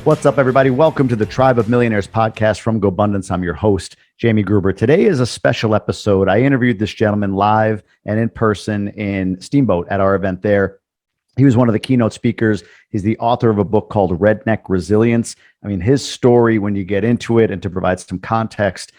What's up, everybody? Welcome to the Tribe of Millionaires podcast from GoBundance. I'm your host, Jamie Gruber. Today is a special episode. I interviewed this gentleman live and in person in Steamboat at our event there. He was one of the keynote speakers. He's the author of a book called Redneck Resilience. I mean, his story, when you get into it and to provide some context,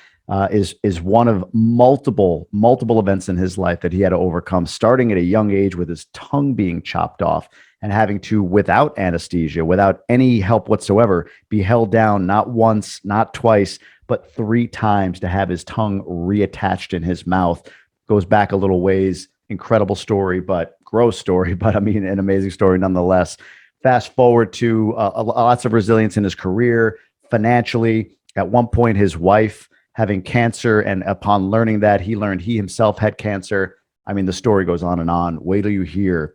is one of multiple events in his life that he had to overcome, starting at a young age with his tongue being chopped off and having to, without anesthesia, without any help whatsoever, be held down not once, not twice, but 3 times to have his tongue reattached in his mouth. Goes back a little ways. Incredible story, but gross story, but I mean, an amazing story nonetheless. Fast forward to lots of resilience in his career, financially. At one point, his wife having cancer, and upon learning that, he learned he himself had cancer. I mean, the story goes on and on. Wait till you hear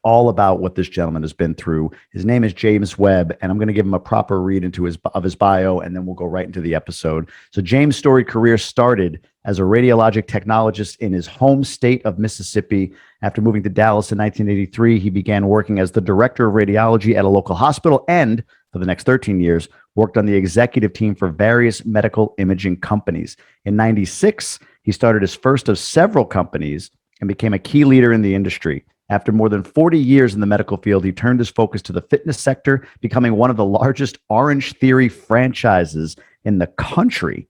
all about what this gentleman has been through. His name is James Webb, and I'm going to give him a proper read into his bio, and then we'll go right into the episode. So James' storied career started as a radiologic technologist in his home state of Mississippi. After moving to Dallas in 1983, he began working as the director of radiology at a local hospital, and for the next 13 years, worked on the executive team for various medical imaging companies. In 96, he started his first of several companies and became a key leader in the industry. After more than 40 years in the medical field, he turned his focus to the fitness sector, becoming one of the largest Orange Theory franchises in the country.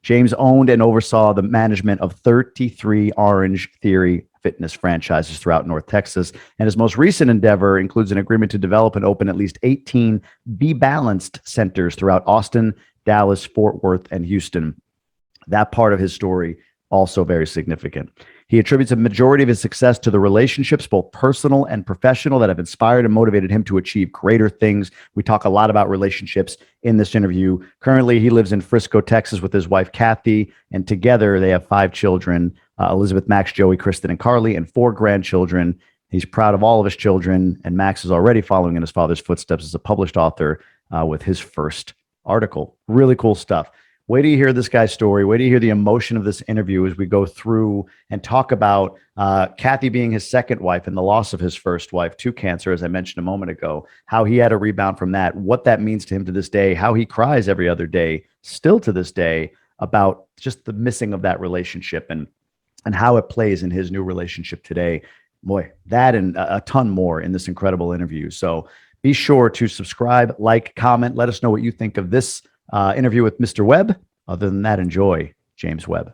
James owned and oversaw the management of 33 Orange Theory fitness franchises throughout North Texas. And his most recent endeavor includes an agreement to develop and open at least 18 Be Balanced centers throughout Austin, Dallas, Fort Worth, and Houston. That part of his story also very significant. He attributes a majority of his success to the relationships, both personal and professional, that have inspired and motivated him to achieve greater things. We talk a lot about relationships in this interview. Currently, he lives in Frisco, Texas with his wife, Kathy, and together they have 5 children, Elizabeth, Max, Joey, Kristen, and Carly, and 4 grandchildren. He's proud of all of his children, and Max is already following in his father's footsteps as a published author with his first article. Really cool stuff. Wait till you hear this guy's story. Wait till you hear the emotion of this interview as we go through and talk about Kathy being his second wife and the loss of his first wife to cancer, as I mentioned a moment ago, how he had to rebound from that, what that means to him to this day, how he cries every other day, still to this day, about just the missing of that relationship and how it plays in his new relationship today. Boy, that and a ton more in this incredible interview. So be sure to subscribe, like, comment, let us know what you think of this interview with Mr. Webb. Other than that, enjoy James Webb.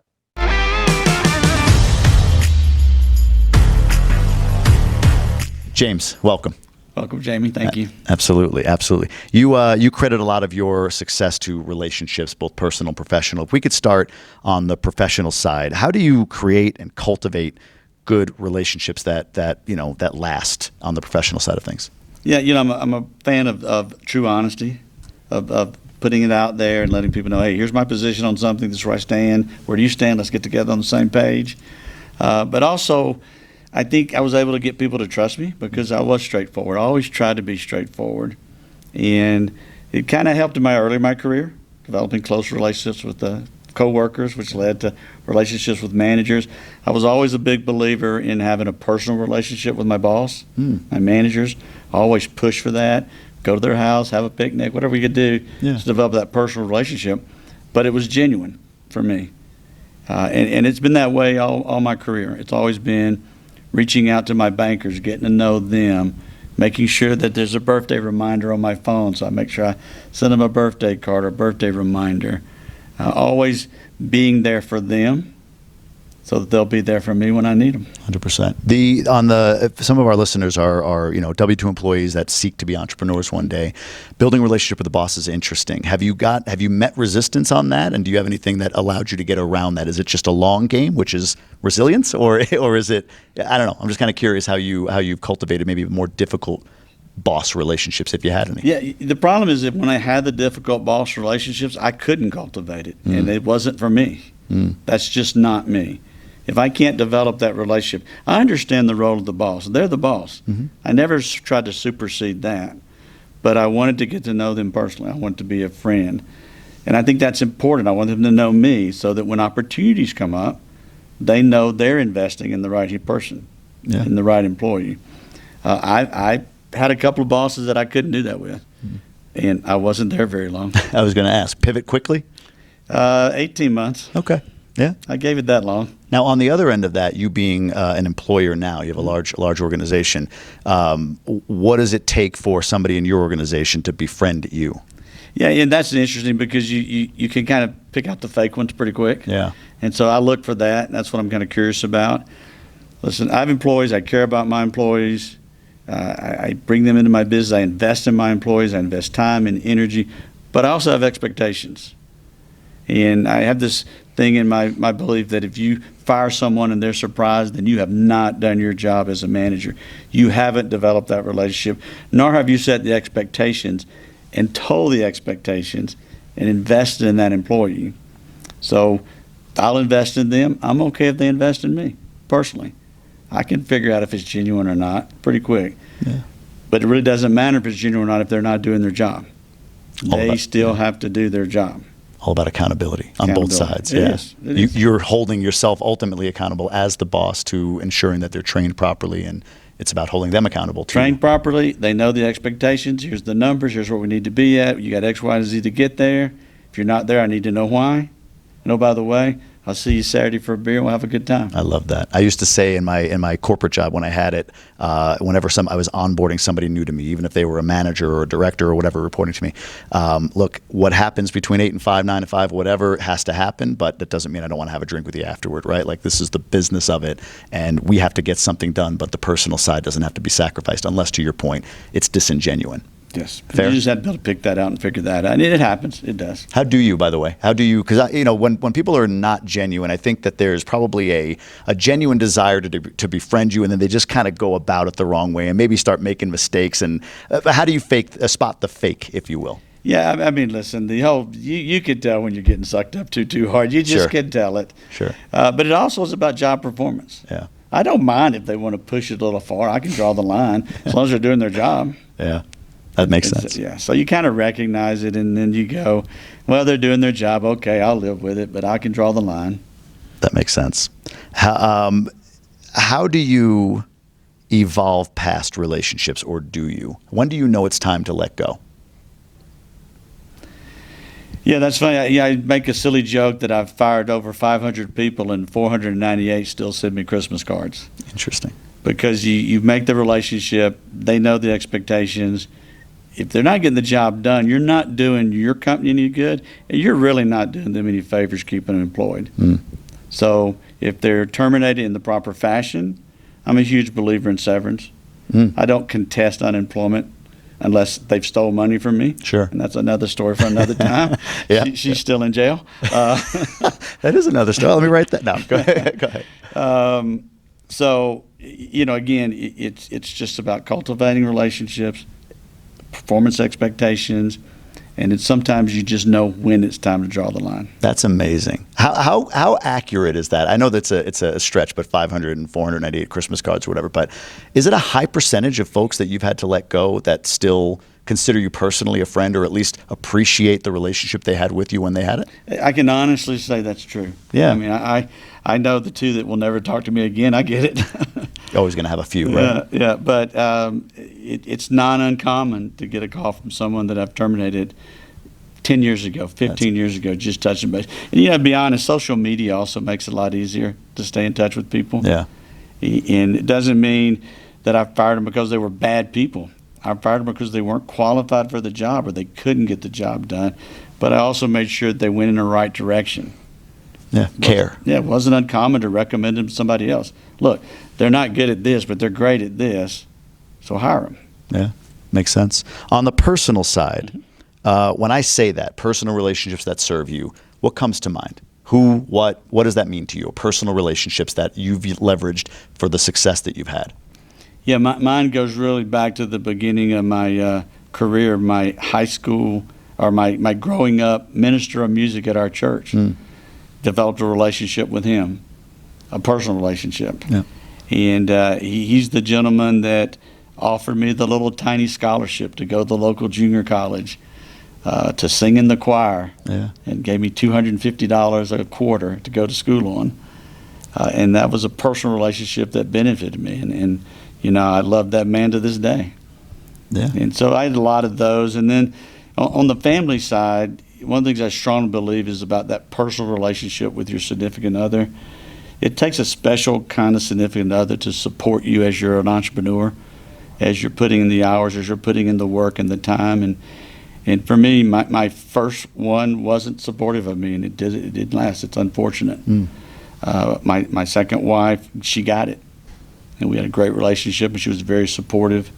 James, welcome. Welcome, Jamie. Thank you. Absolutely. You credit a lot of your success to relationships, both personal and professional. If we could start on the professional side, how do you create and cultivate good relationships that last on the professional side of things? Yeah, I'm a fan of true honesty, of putting it out there and letting people know, hey, here's my position on something. This is where I stand. Where do you stand? Let's get together on the same page. But also, I think I was able to get people to trust me because I was straightforward. I always tried to be straightforward. And it kind of helped in my career, developing close relationships with the coworkers, which led to relationships with managers. I was always a big believer in having a personal relationship with my boss, my managers. I always push for that. Go to their house, have a picnic, whatever we could do to develop that personal relationship. But it was genuine for me. And it's been that way all my career. It's always been reaching out to my bankers, getting to know them, making sure that there's a birthday reminder on my phone. So I make sure I send them a birthday card or a birthday reminder. Always being there for them so that they'll be there for me when I need them. 100%. Some of our listeners are W-2 employees that seek to be entrepreneurs one day. Building a relationship with the boss is interesting. Have you met resistance on that? And do you have anything that allowed you to get around that? Is it just a long game, which is resilience, or is it? I don't know. I'm just kind of curious how you've cultivated maybe more difficult boss relationships, if you had any. Yeah, the problem is that when I had the difficult boss relationships, I couldn't cultivate it, and it wasn't for me. That's just not me. If I can't develop that relationship, I understand the role of the boss. They're the boss. I never tried to supersede that, but I wanted to get to know them personally. I wanted to be a friend, and I think that's important. I want them to know me so that when opportunities come up, they know they're investing in the right person, in the right employee. I had a couple of bosses that I couldn't do that with. and I wasn't there very long. I was going to ask, pivot quickly? 18 months. Okay. Yeah. I gave it that long. Now, on the other end of that, you being an employer now, you have a large organization. What does it take for somebody in your organization to befriend you? Yeah, and that's interesting because you can kind of pick out the fake ones pretty quick. Yeah. And so I look for that, and that's what I'm kind of curious about. Listen, I have employees. I care about my employees. I bring them into my business. I invest in my employees. I invest time and energy. But I also have expectations. And I have this thing in my belief that if you fire someone and they're surprised, then you have not done your job as a manager. You haven't developed that relationship, nor have you set the expectations and told the expectations and invested in that employee. So I'll invest in them. I'm okay if they invest in me, personally. I can figure out if it's genuine or not pretty quick. Yeah. But it really doesn't matter if it's genuine or not if they're not doing their job. They still have to do their job. All about accountability on both sides. It is. You're holding yourself ultimately accountable as the boss to ensuring that they're trained properly, and it's about holding them accountable too. Trained properly, they know the expectations. Here's the numbers. Here's where we need to be at. You got X, Y, and Z to get there. If you're not there, I need to know why. And oh, by the way, I'll see you Saturday for a beer and we'll have a good time. I love that. I used to say in my corporate job when I had it, whenever I was onboarding somebody new to me, even if they were a manager or a director or whatever reporting to me, look, what happens between 8 and 5, 9 to 5, whatever has to happen, but that doesn't mean I don't want to have a drink with you afterward, right? Like, this is the business of it, and we have to get something done, but the personal side doesn't have to be sacrificed unless, to your point, it's disingenuine. Yes. Fair. You just have to be able to pick that out and figure that out. And it happens. It does. How do you, by the way? How do you, because, when people are not genuine, I think that there's probably a genuine desire to befriend you, and then they just kind of go about it the wrong way and maybe start making mistakes. And how do you spot the fake, if you will? Yeah, I mean, listen, you could tell when you're getting sucked up too hard. You just can tell it. Sure. But it also is about job performance. Yeah. I don't mind if they want to push it a little far. I can draw the line as long as they're doing their job. Yeah. That makes sense. Yeah, so you kind of recognize it, and then you go, well, they're doing their job. Okay, I'll live with it, but I can draw the line. That makes sense. How do you evolve past relationships, or do you? When do you know it's time to let go? Yeah, that's funny. I make a silly joke that I've fired over 500 people, and 498 still send me Christmas cards. Interesting. Because you make the relationship, they know the expectations. If they're not getting the job done, you're not doing your company any good, and you're really not doing them any favors keeping them employed. So if they're terminated in the proper fashion, I'm a huge believer in severance. I don't contest unemployment unless they've stole money from me. Sure. And that's another story for another time. Yeah. She's still in jail. That is another story. Let me write that down. Go ahead. So, again, it's just about cultivating relationships, performance expectations, and sometimes you just know when it's time to draw the line. That's amazing. How accurate is that? I know it's a stretch, but 500 and 498 Christmas cards or whatever, but is it a high percentage of folks that you've had to let go that still consider you personally a friend, or at least appreciate the relationship they had with you when they had it? I can honestly say that's true. Yeah. I mean, I know the two that will never talk to me again. I get it. Always going to have a few, right? Yeah. But it's not uncommon to get a call from someone that I've terminated 10 years ago, 15 years ago, just touching base. And to be honest, social media also makes it a lot easier to stay in touch with people. Yeah. And it doesn't mean that I fired them because they were bad people. I fired them because they weren't qualified for the job or they couldn't get the job done. But I also made sure that they went in the right direction. Yeah, care. Yeah, it wasn't uncommon to recommend them to somebody else. Look, they're not good at this, but they're great at this, so hire them. Yeah, makes sense. On the personal side, when I say that, personal relationships that serve you, what comes to mind? Who, what does that mean to you? Personal relationships that you've leveraged for the success that you've had. Yeah, mine goes really back to the beginning of my career, my high school, or my growing up minister of music at our church. Developed a relationship with him, a personal relationship. Yeah. And he's the gentleman that offered me the little tiny scholarship to go to the local junior college to sing in the choir. Yeah. And gave me $250 a quarter to go to school on. And that was a personal relationship that benefited me. And I love that man to this day. Yeah. And so I had a lot of those. And then, On the family side, one of the things I strongly believe is about that personal relationship with your significant other. It takes a special kind of significant other to support you as you're an entrepreneur, as you're putting in the hours, as you're putting in the work and the time. And for me, my first one wasn't supportive of me, and it didn't last. It's unfortunate. My second wife, she got it, and we had a great relationship, and she was very supportive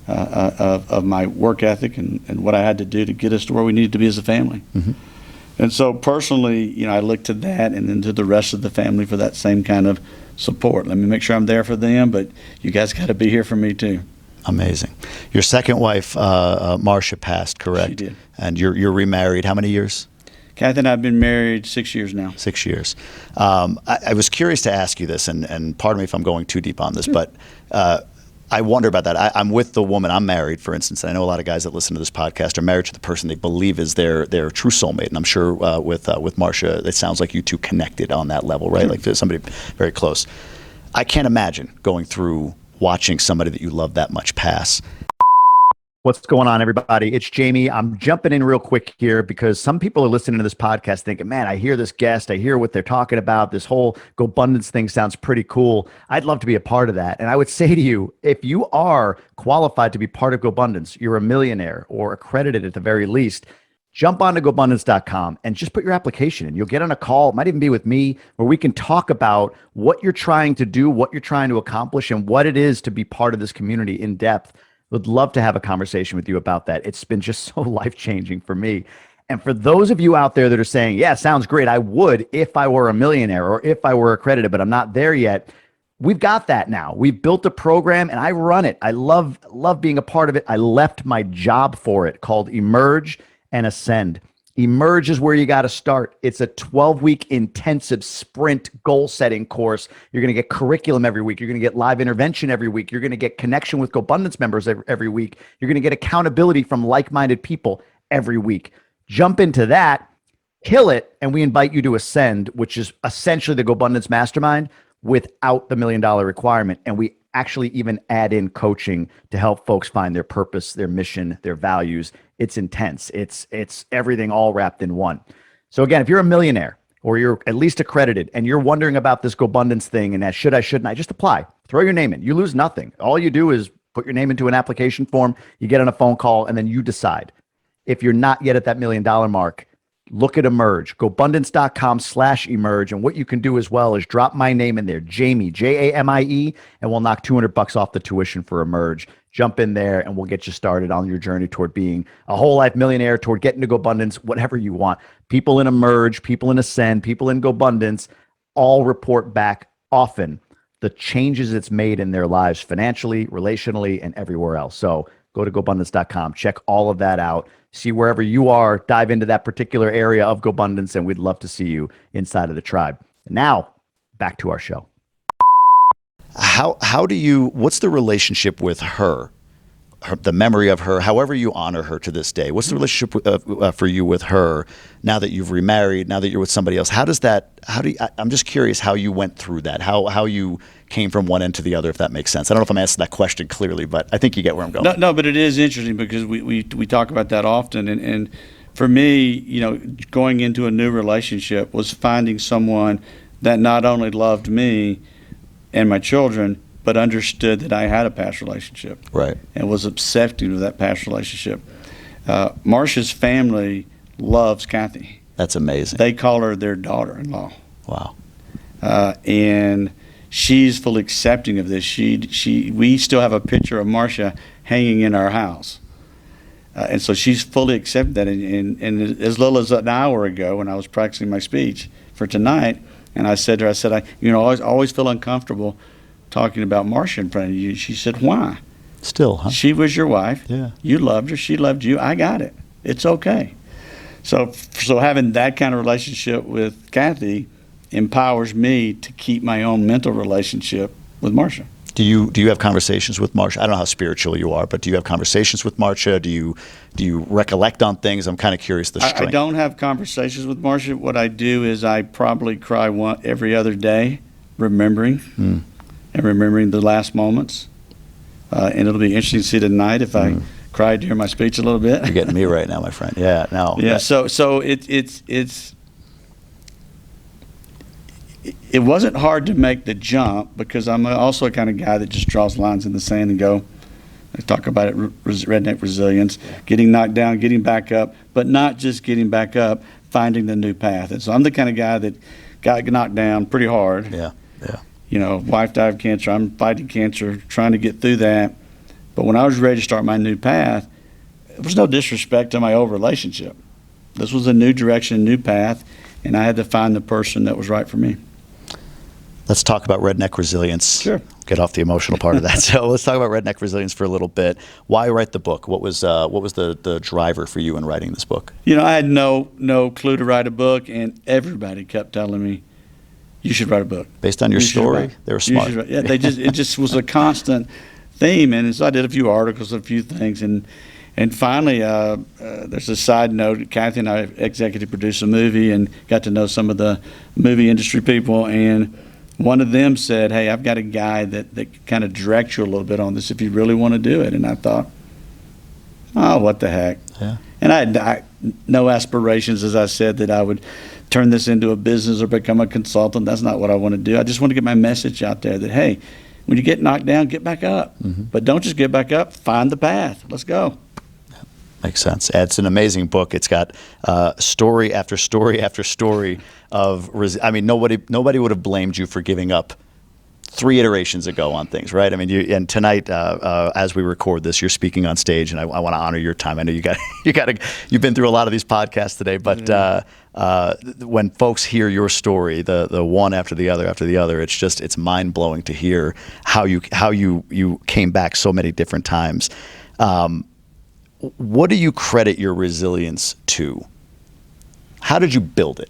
of my work ethic and what I had to do to get us to where we needed to be as a family. And so personally, I look to that and then to the rest of the family for that same kind of support. Let me make sure I'm there for them, but you guys got to be here for me too. Amazing. Your second wife, Marcia, passed, correct? She did. And you're remarried. How many years? Kathy and I have been married 6 years now. 6 years. I was curious to ask you this, and pardon me if I'm going too deep on this, but I wonder about that. I'm with the woman. I'm married, for instance. I know a lot of guys that listen to this podcast are married to the person they believe is their true soulmate. And I'm sure with Marcia, it sounds like you two connected on that level, right? Like there's somebody very close. I can't imagine going through watching somebody that you love that much pass. What's going on, everybody? It's Jamie. I'm jumping in real quick here because some people are listening to this podcast thinking, man, I hear this guest, I hear what they're talking about. This whole GoBundance thing sounds pretty cool. I'd love to be a part of that. And I would say to you, if you are qualified to be part of GoBundance, you're a millionaire or accredited at the very least, jump onto GoBundance.com and just put your application in. You'll get on a call. It might even be with me where we can talk about what you're trying to do, what you're trying to accomplish, and what it is to be part of this community in depth. Would love to have a conversation with you about that. It's been just so life-changing for me. And for those of you out there that are saying, yeah, sounds great, I would if I were a millionaire or if I were accredited, but I'm not there yet. We've got that now. We've built a program and I run it. I love being a part of it. I left my job for it, called Emerge and Ascend. Emerge is where you got to start. It's a 12-week intensive sprint goal-setting course. You're going to get curriculum every week. You're going to get live intervention every week. You're going to get connection with GoBundance members every week. You're going to get accountability from like-minded people every week. Jump into that, kill it, and we invite you to Ascend, which is essentially the GoBundance mastermind without the $1 million requirement. And we actually even add in coaching to help folks find their purpose, their mission, their values. It's intense. It's everything all wrapped in one. So again, if you're a millionaire or you're at least accredited and you're wondering about this GoBundance thing and that shouldn't I, just apply. Throw your name in. You lose nothing. All you do is put your name into an application form, you get on a phone call, and then you decide. If you're not yet at that $1 million mark, look at Emerge, GoBundance.com/emerge. And what you can do as well is drop my name in there, Jamie, Jamie, and we'll knock $200 off the tuition for Emerge. Jump in there and we'll get you started on your journey toward being a whole life millionaire, toward getting to GoBundance, whatever you want. People in Emerge, people in Ascend, people in GoBundance all report back often the changes it's made in their lives financially, relationally, and everywhere else. So go to GoBundance.com, check all of that out. See wherever you are, dive into that particular area of GoBundance, and we'd love to see you inside of the tribe. And now, back to our show. What's the relationship with her, the memory of her, however you honor her to this day? What's the relationship for you with her now that you've remarried, now that you're with somebody else? I'm just curious how you went through that, how you came from one end to the other, if that makes sense. I don't know if I'm answering that question clearly, but I think you get where I'm going. No, but it is interesting because we talk about that often. And for me, going into a new relationship was finding someone that not only loved me and my children, but understood that I had a past relationship. Right. And was accepting of that past relationship. Marcia's family loves Kathy. That's amazing. They call her their daughter-in-law. Wow. And she's fully accepting of this. We still have a picture of Marcia hanging in our house. And so she's fully accepted that. And as little as an hour ago when I was practicing my speech for tonight, and I said to her, I always feel uncomfortable talking about Marcia in front of you. She said, why? Still, huh? She was your wife. Yeah. You loved her. She loved you. I got it. It's okay. So having that kind of relationship with Kathy empowers me to keep my own mental relationship with Marcia. Do you have conversations with Marcia? I don't know how spiritual you are, but do you have conversations with Marcia? Do you recollect on things? I'm kind of curious the strength. I don't have conversations with Marcia. What I do is I probably cry every other day, remembering and remembering the last moments. And it'll be interesting to see tonight if I cried to hear my speech a little bit. You're getting me right now, my friend. Yeah, no. Yeah, so it wasn't hard to make the jump because I'm also a kind of guy that just draws lines in the sand and go. I talk about it, redneck resilience, getting knocked down, getting back up, but not just getting back up, finding the new path. And so I'm the kind of guy that got knocked down pretty hard. Yeah. You know, wife died of cancer. I'm fighting cancer, trying to get through that. But when I was ready to start my new path, there was no disrespect to my old relationship. This was a new direction, a new path, and I had to find the person that was right for me. Let's talk about Redneck Resilience. Sure. Get off the emotional part of that. So let's talk about Redneck Resilience for a little bit. Why write the book? What was the driver for you in writing this book? You know, I had no clue to write a book, and everybody kept telling me, "You should write a book." Based on your story, they were smart. Yeah, it just was a constant theme, and so I did a few articles, a few things, and finally, there's a side note. Kathy and I executive produced a movie and got to know some of the movie industry people, and one of them said, "Hey, I've got a guy that kind of directs you a little bit on this if you really want to do it." And I thought, "Oh, what the heck?" Yeah. And I had no aspirations, as I said, that I would turn this into a business or become a consultant. That's not what I want to do. I just want to get my message out there that, hey, when you get knocked down, get back up. Mm-hmm. But don't just get back up. Find the path. Let's go. Makes sense. It's an amazing book. It's got story after story after story of. I mean, nobody would have blamed you for giving up 3 iterations ago on things, right? I mean, and tonight, as we record this, you're speaking on stage, and I want to honor your time. I know you've been through a lot of these podcasts today, but when folks hear your story, the one after the other, it's mind blowing to hear how you came back so many different times. What do you credit your resilience to? How did you build it?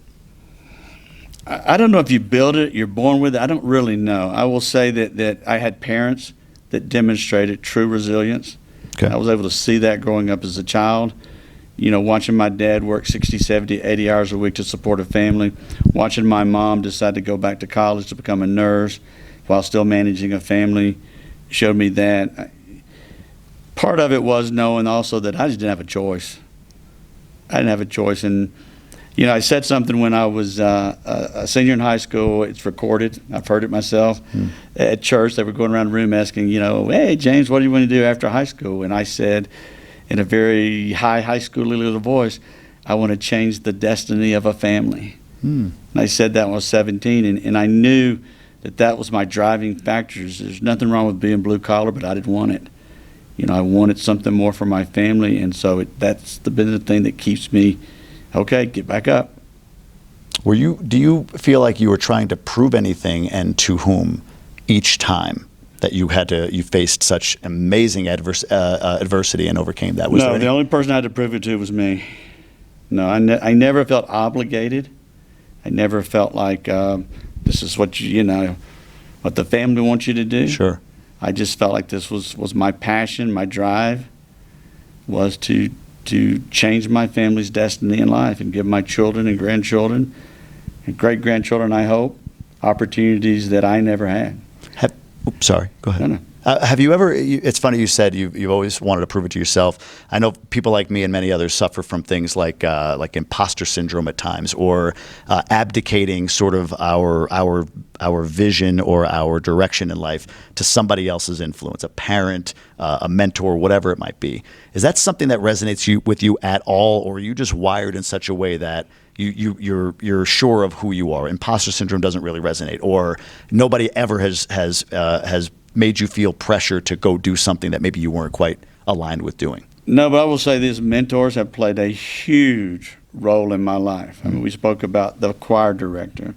I don't know if you build it, you're born with it. I don't really know. I will say that I had parents that demonstrated true resilience. Okay. I was able to see that growing up as a child. You know, watching my dad work 60, 70, 80 hours a week to support a family. Watching my mom decide to go back to college to become a nurse while still managing a family showed me that. Part of it was knowing also that I just didn't have a choice. I didn't have a choice. And, you know, I said something when I was a senior in high school. It's recorded. I've heard it myself. At church, they were going around the room asking, you know, "Hey, James, what do you want to do after high school?" And I said, in a very high school little voice, "I want to change the destiny of a family." And I said that when I was 17, and I knew that was my driving factors. There's nothing wrong with being blue collar, but I didn't want it. You know, I wanted something more for my family, and so that's been the thing that keeps me, okay, get back up. Do you feel like you were trying to prove anything, and to whom, each time that you faced such amazing adversity and overcame that? No, the only person I had to prove it to was me. No, I never felt obligated. I never felt like this is what what the family wants you to do. Sure. I just felt like this was my passion, my drive was to change my family's destiny in life and give my children and grandchildren and great-grandchildren, I hope, opportunities that I never had. Sorry, go ahead. No. Have you ever, it's funny you said you've always wanted to prove it to yourself. I know people like me and many others suffer from things like imposter syndrome at times, or abdicating sort of our vision or our direction in life to somebody else's influence, a parent, a mentor, whatever it might be. Is that something that resonates with you at all, or are you just wired in such a way that you're sure of who you are? Imposter syndrome doesn't really resonate, or nobody ever has made you feel pressure to go do something that maybe you weren't quite aligned with doing? No, but I will say these mentors have played a huge role in my life. I mean, we spoke about the choir director.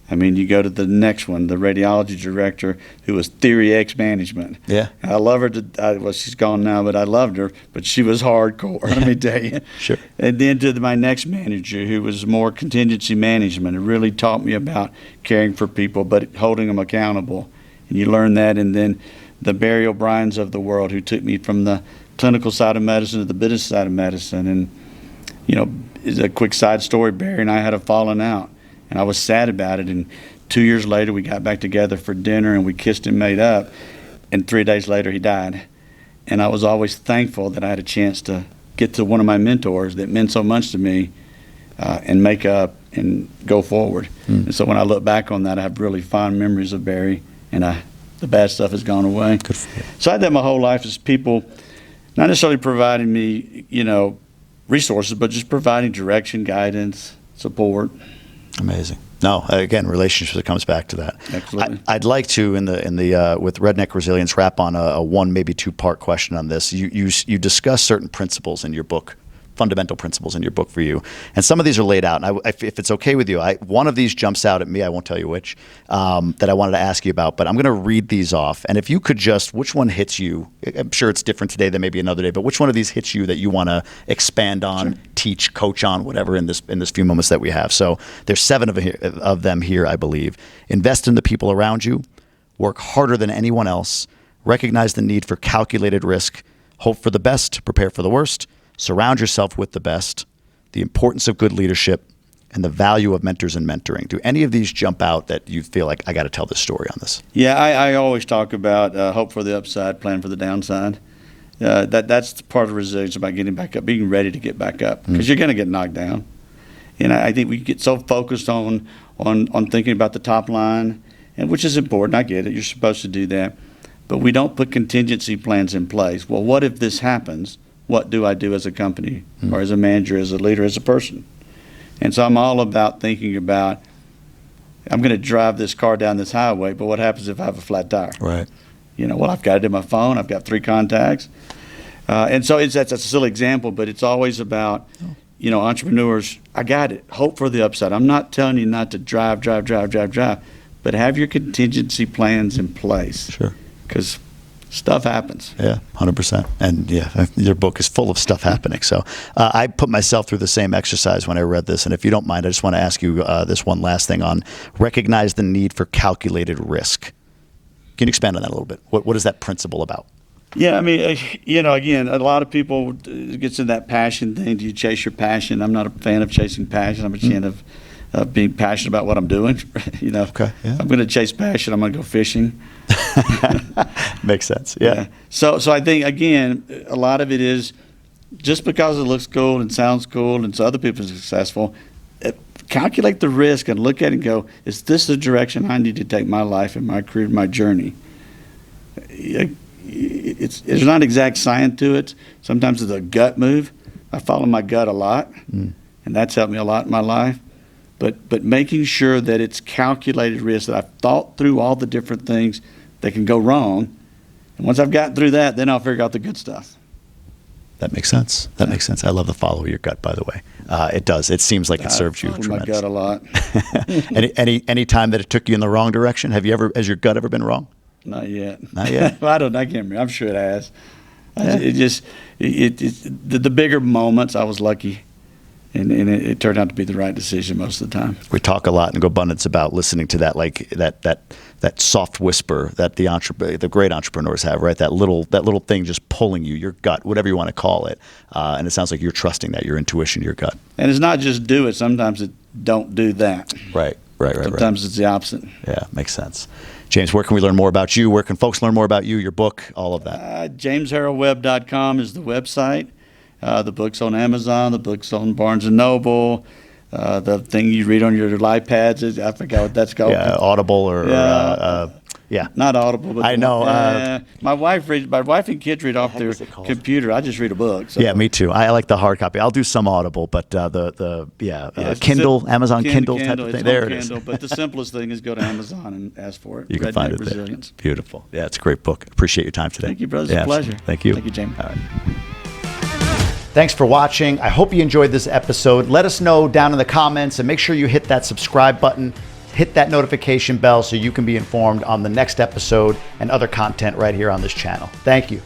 I mean, you go to the next one, the radiology director, who was Theory X Management. Yeah. I love her. Well, she's gone now, but I loved her. But she was hardcore, let me tell you. Sure. And then to my next manager, who was more contingency management. It really taught me about caring for people, but holding them accountable. And you learn that. And then the Barry O'Briens of the world, who took me from the clinical side of medicine to the business side of medicine. And, you know, it's a quick side story, Barry and I had a falling out. And I was sad about it. And 2 years later, we got back together for dinner and we kissed and made up. And 3 days later, he died. And I was always thankful that I had a chance to get to one of my mentors that meant so much to me and make up and go forward. And so when I look back on that, I have really fond memories of Barry, and the bad stuff has gone away. Good for you. So I had that my whole life, is people not necessarily providing me, resources, but just providing direction, guidance, support. Amazing. No, again, relationships, it comes back to that. Absolutely. I'd like to, in the with Redneck Resilience, wrap on a one, maybe two-part question on this. You discuss certain principles in your book, fundamental principles in your book for you, and some of these are laid out. And if it's okay with you, one of these jumps out at me. I won't tell you which, that I wanted to ask you about, but I'm going to read these off. And if you could just, which one hits you? I'm sure it's different today than maybe another day, but which one of these hits you that you want to expand on, teach, coach on, whatever in this few moments that we have? So there's 7 of them here, I believe. Invest in the people around you. Work harder than anyone else. Recognize the need for calculated risk. Hope for the best. Prepare for the worst. Surround yourself with the best, the importance of good leadership, and the value of mentors and mentoring. Do any of these jump out that you feel like, I got to tell this story on this? Yeah, I always talk about hope for the upside, plan for the downside. That's part of resilience, about getting back up, being ready to get back up, because you're going to get knocked down. And I think we get so focused on thinking about the top line, and which is important. I get it. You're supposed to do that. But we don't put contingency plans in place. Well, what if this happens? What do I do as a company or as a manager, as a leader, as a person? And so I'm all about thinking about, I'm going to drive this car down this highway, but what happens if I have a flat tire? Right. Well, I've got it in my phone. I've got 3 contacts. And so that's a silly example, but it's always about, entrepreneurs, I got it. Hope for the upside. I'm not telling you not to drive, but have your contingency plans in place. Sure. Because stuff happens. Yeah, 100%. And yeah, your book is full of stuff happening. So I put myself through the same exercise when I read this. And if you don't mind, I just want to ask you this one last thing on recognize the need for calculated risk. Can you expand on that a little bit? What is that principle about? Yeah, I mean, again, a lot of people gets in that passion thing. Do you chase your passion? I'm not a fan of chasing passion. I'm a fan of being passionate about what I'm doing. Okay, yeah. If I'm going to chase passion, I'm going to go fishing. Makes sense. Yeah. So I think, again, a lot of it is just because it looks cool and sounds cool and so other people are successful, calculate the risk and look at it and go, is this the direction I need to take my life and my career, my journey? There's not exact science to it. Sometimes it's a gut move. I follow my gut a lot, and that's helped me a lot in my life. But making sure that it's calculated risk, that I've thought through all the different things that can go wrong. And once I've gotten through that, then I'll figure out the good stuff. That makes sense. That makes sense. I love the follow your gut, by the way. It does. It seems like it serves you tremendous. My gut a lot. Any time that it took you in the wrong direction? Has your gut ever been wrong? Not yet. Not yet? I can't remember. I'm sure it has. The bigger moments, I was lucky. And it turned out to be the right decision most of the time. We talk a lot in GoBundance about listening to that, like that soft whisper that the great entrepreneurs have, right? That little thing just pulling you, your gut, whatever you want to call it. And it sounds like you're trusting that, your intuition, your gut. And it's not just do it. Sometimes it don't do that. Right. Sometimes it's the opposite. Yeah, makes sense. James, where can we learn more about you? Where can folks learn more about you, your book, all of that? JamesHarrellWebb.com is the website. The book's on Amazon. The book's on Barnes & Noble. The thing you read on your iPads, I forgot what that's called. Yeah, Audible or not Audible. But I know. My wife and kids read off their computer. I just read a book. So. Yeah, me too. I like the hard copy. I'll do some Audible, but Kindle, Amazon Kindle type of thing. There it is. But the simplest thing is go to Amazon and ask for it. You can find it Resilience. There. Beautiful. Yeah, it's a great book. Appreciate your time today. Thank you, brother. It's a pleasure. Thank you. Thank you, Jamie. All right. Thanks for watching. I hope you enjoyed this episode. Let us know down in the comments and make sure you hit that subscribe button, hit that notification bell so you can be informed on the next episode and other content right here on this channel. Thank you.